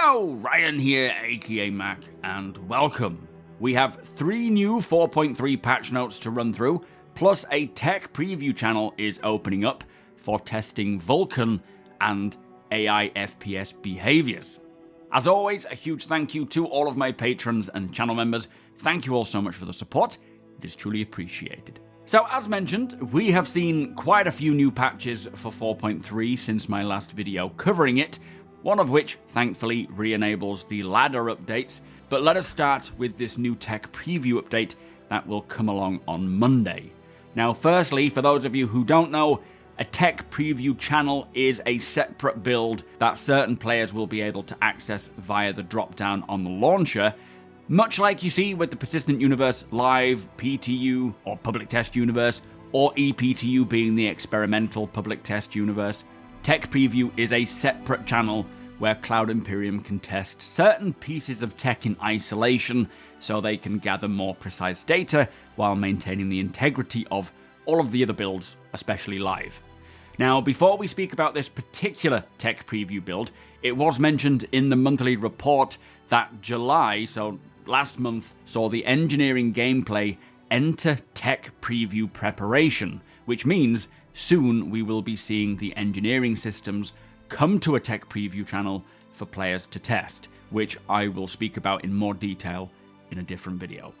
Hello, Ryan here, aka Mac, and welcome. We have 3 new 4.3 patch notes to run through, plus a tech preview channel is opening up for testing Vulkan and AI FPS behaviors. As always, a huge thank you to all of my patrons and channel members. Thank you all so much for the support. It is truly appreciated. So as mentioned, we have seen quite a few new patches for 4.3 since my last video covering it, one of which thankfully re-enables the ladder updates. But let us start with this new tech preview update that will come along on Monday. Now firstly, for those of you who don't know, a tech preview channel is a separate build that certain players will be able to access via the drop-down on the launcher, much like you see with the Persistent Universe Live, PTU, or Public Test Universe, or EPTU being the experimental Public Test Universe. Tech Preview is a separate channel where Cloud Imperium can test certain pieces of tech in isolation so they can gather more precise data while maintaining the integrity of all of the other builds, especially live. Now, before we speak about this particular tech preview build, it was mentioned in the monthly report that July, so last month, saw the engineering gameplay enter tech preview preparation, which means soon we will be seeing the engineering systems come to a tech preview channel for players to test, which I will speak about in more detail in a different video.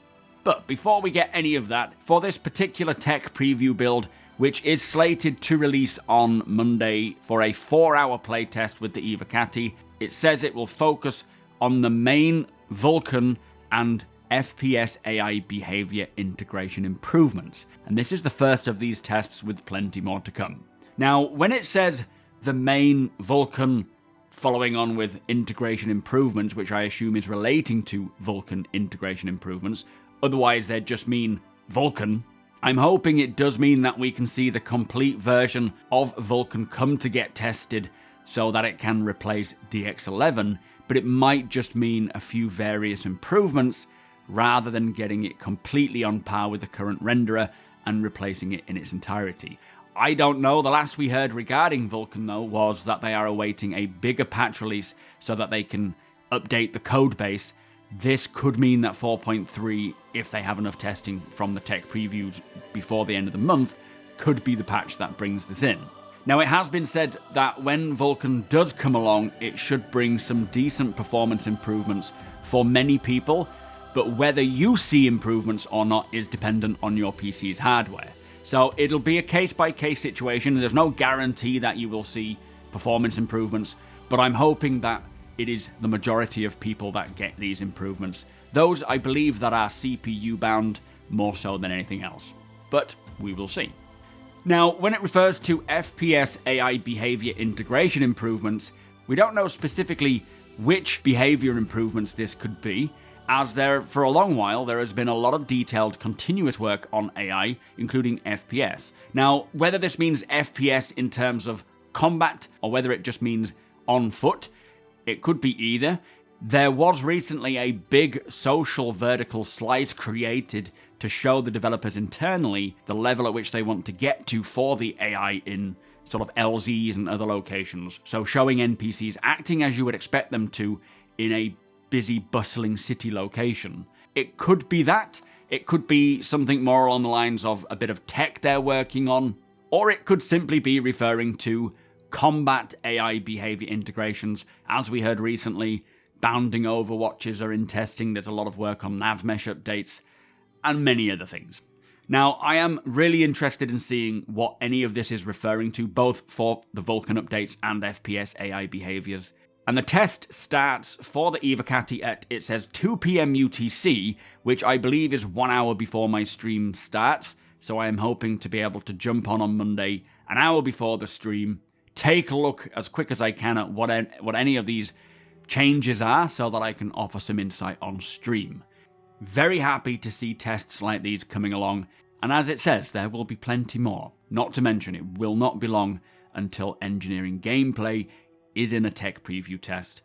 But before we get any of that, for this particular tech preview build, which is slated to release on Monday for a 4-hour playtest with the Evocati, it says it will focus on the main Vulkan and FPS AI behavior integration improvements. And this is the first of these tests with plenty more to come. Now, when it says the main Vulkan following on with integration improvements, which I assume is relating to Vulkan integration improvements, otherwise they'd just mean Vulkan, I'm hoping it does mean that we can see the complete version of Vulkan come to get tested so that it can replace DX11, but it might just mean a few various improvements rather than getting it completely on par with the current renderer and replacing it in its entirety. I don't know. The last we heard regarding Vulkan, though, was that they are awaiting a bigger patch release so that they can update the code base. This could mean that 4.3, if they have enough testing from the tech previews before the end of the month, could be the patch that brings this in. Now, it has been said that when Vulkan does come along, it should bring some decent performance improvements for many people, but whether you see improvements or not is dependent on your PC's hardware. So it'll be a case-by-case situation. There's no guarantee that you will see performance improvements, but I'm hoping that it is the majority of people that get these improvements. Those, I believe, that are CPU bound more so than anything else. But we will see. Now, when it refers to FPS AI behavior integration improvements, we don't know specifically which behavior improvements this could be, as for a long while there has been a lot of detailed continuous work on AI, including FPS. Now, whether this means FPS in terms of combat, or whether it just means on foot, it could be either. There was recently a big social vertical slice created to show the developers internally the level at which they want to get to for the AI in sort of LZs and other locations. So showing NPCs acting as you would expect them to in a busy, bustling city location. It could be that. It could be something more along the lines of a bit of tech they're working on. Or it could simply be referring to combat AI behavior integrations. As we heard recently, bounding overwatches are in testing. There's a lot of work on nav mesh updates and many other things. Now, I am really interested in seeing what any of this is referring to, both for the Vulkan updates and FPS AI behaviors. And the test starts for the Evocati at, it says 2 PM UTC, which I believe is 1 hour before my stream starts. So I am hoping to be able to jump on Monday, an hour before the stream, take a look as quick as I can at what any of these changes are so that I can offer some insight on stream. Very happy to see tests like these coming along, and as it says, there will be plenty more. Not to mention, it will not be long until engineering gameplay is in a tech preview test,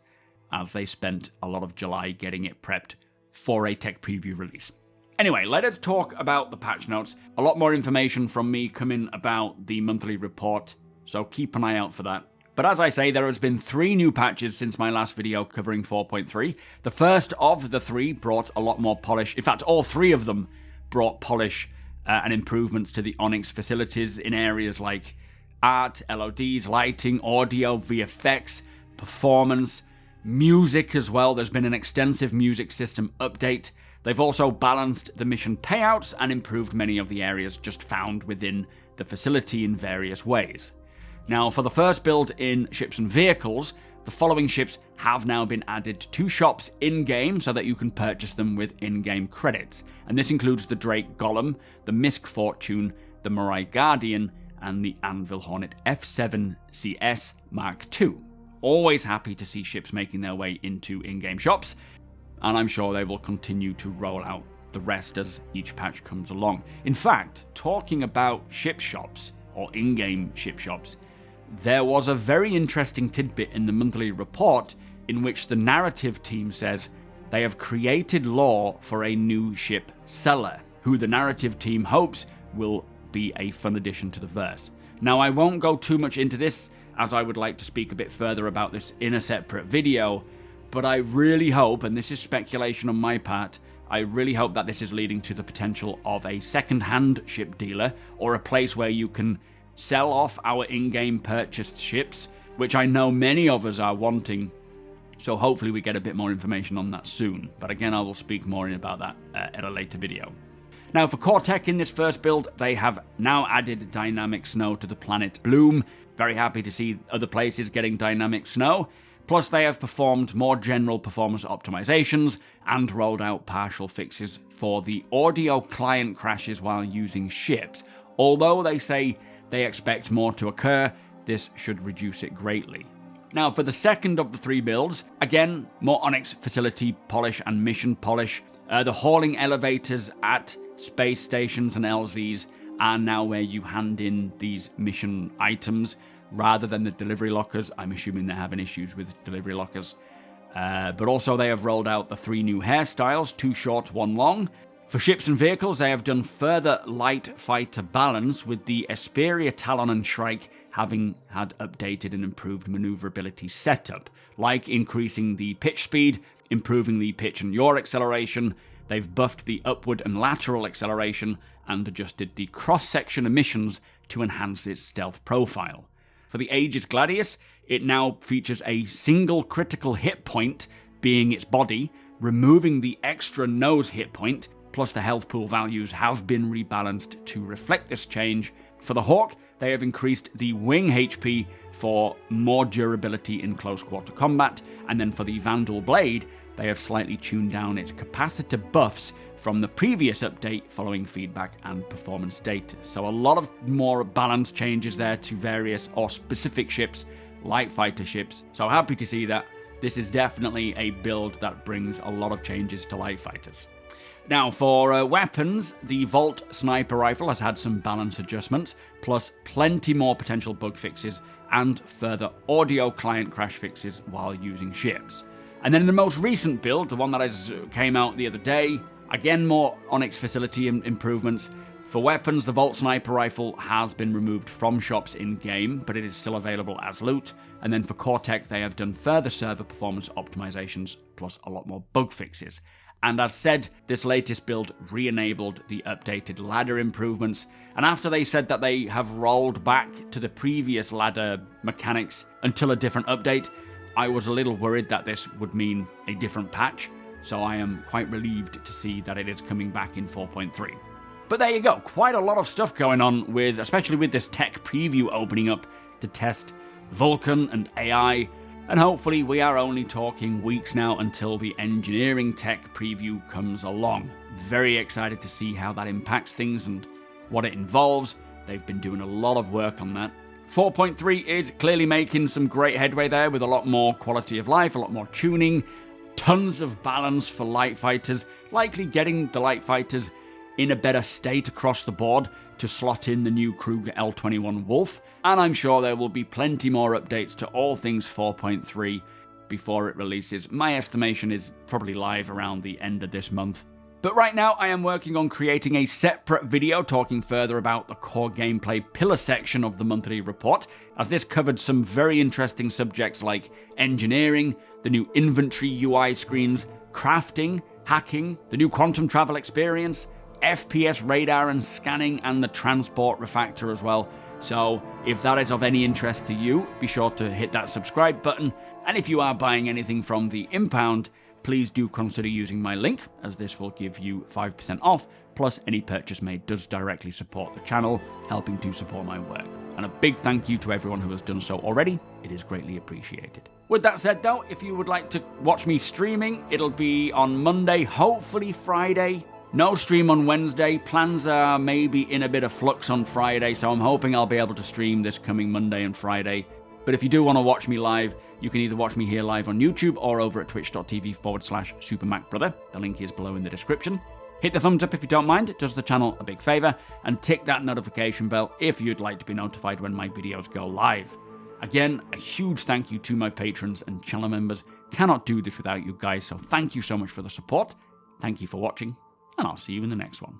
as they spent a lot of July getting it prepped for a tech preview release. Anyway, let us talk about the patch notes. A lot more information from me coming about the monthly report, so keep an eye out for that. But as I say, there has been 3 new patches since my last video covering 4.3. The first of the 3 brought a lot more polish. In fact, all 3 of them brought polish and improvements to the Onyx facilities in areas like art, LODs, lighting, audio, VFX, performance, music as well. There's been an extensive music system update. They've also balanced the mission payouts and improved many of the areas just found within the facility in various ways. Now, for the first build in ships and vehicles, the following ships have now been added to shops in-game so that you can purchase them with in-game credits. And this includes the Drake Golem, the Misk Fortune, the Mirai Guardian, and the Anvil Hornet F7CS Mark II. Always happy to see ships making their way into in-game shops, and I'm sure they will continue to roll out the rest as each patch comes along. In fact, talking about ship shops, or in-game ship shops, there was a very interesting tidbit in the monthly report in which the narrative team says they have created lore for a new ship seller, who the narrative team hopes will be a fun addition to the verse. Now, I won't go too much into this, as I would like to speak a bit further about this in a separate video, but I really hope, and this is speculation on my part, I really hope that this is leading to the potential of a second-hand ship dealer, or a place where you can sell off our in-game purchased ships, which I know many of us are wanting, so hopefully we get a bit more information on that soon. But again, I will speak more about that at a later video. Now, for core tech in this first build, they have now added dynamic snow to the planet Bloom. Very happy to see other places getting dynamic snow. Plus, they have performed more general performance optimizations and rolled out partial fixes for the audio client crashes while using ships. Although they say they expect more to occur, this should reduce it greatly. Now, for the second of the 3 builds, again, more Onyx facility polish and mission polish. The hauling elevators at space stations and LZs are now where you hand in these mission items rather than the delivery lockers. I'm assuming they're having issues with delivery lockers. But also they have rolled out the 3 new hairstyles, 2 short, 1 long. For ships and vehicles, they have done further light fighter balance, with the Esperia, Talon and Shrike having had updated and improved maneuverability setup, like increasing the pitch speed, improving the pitch and yaw acceleration. They've buffed the upward and lateral acceleration and adjusted the cross-section emissions to enhance its stealth profile. For the Aegis Gladius, it now features a single critical hit point, being its body, removing the extra nose hit point, plus the health pool values have been rebalanced to reflect this change. For the Hawk, they have increased the wing HP for more durability in close quarter combat, and then for the Vanduul blade, they have slightly tuned down its capacitor buffs from the previous update following feedback and performance data. So a lot of more balance changes there to various or specific ships, light fighter ships. So happy to see that. This is definitely a build that brings a lot of changes to light fighters. Now, for weapons, the Volt Sniper Rifle has had some balance adjustments, plus plenty more potential bug fixes and further audio client crash fixes while using ships. And then in the most recent build, the one that came out the other day, again more Onyx facility improvements. For weapons, the Volt Sniper Rifle has been removed from shops in-game, but it is still available as loot. And then for core tech, they have done further server performance optimizations, plus a lot more bug fixes. And as said, this latest build re-enabled the updated ladder improvements, and after they said that they have rolled back to the previous ladder mechanics until a different update, I was a little worried that this would mean a different patch, so I am quite relieved to see that it is coming back in 4.3. But there you go, quite a lot of stuff going on with, especially with this tech preview opening up to test Vulkan and AI, and hopefully we are only talking weeks now until the engineering tech preview comes along. Very excited to see how that impacts things and what it involves. They've been doing a lot of work on that. 4.3 is clearly making some great headway there with a lot more quality of life, a lot more tuning, tons of balance for light fighters, likely getting the light fighters in a better state across the board to slot in the new Kruger L21 Wolf, and I'm sure there will be plenty more updates to all things 4.3 before it releases. My estimation is probably live around the end of this month, But right now I am working on creating a separate video talking further about the core gameplay pillar section of the monthly report, as this covered some very interesting subjects like engineering, the new inventory UI screens, crafting, hacking, the new quantum travel experience, FPS radar and scanning, and the transport refactor as well. So if that is of any interest to you, be sure to hit that subscribe button, and if you are buying anything from the IMPOUND, please do consider using my link, as this will give you 5% off, plus any purchase made does directly support the channel, helping to support my work. And a big thank you to everyone who has done so already, it is greatly appreciated. With that said though, if you would like to watch me streaming, it'll be on Monday, hopefully Friday. No stream on Wednesday, plans are maybe in a bit of flux on Friday, so I'm hoping I'll be able to stream this coming Monday and Friday. But if you do want to watch me live, you can either watch me here live on YouTube or over at twitch.tv/SuperMacBrother. The link is below in the description. Hit the thumbs up if you don't mind, it does the channel a big favour, and tick that notification bell if you'd like to be notified when my videos go live. Again, a huge thank you to my patrons and channel members. Cannot do this without you guys, so thank you so much for the support. Thank you for watching, and I'll see you in the next one.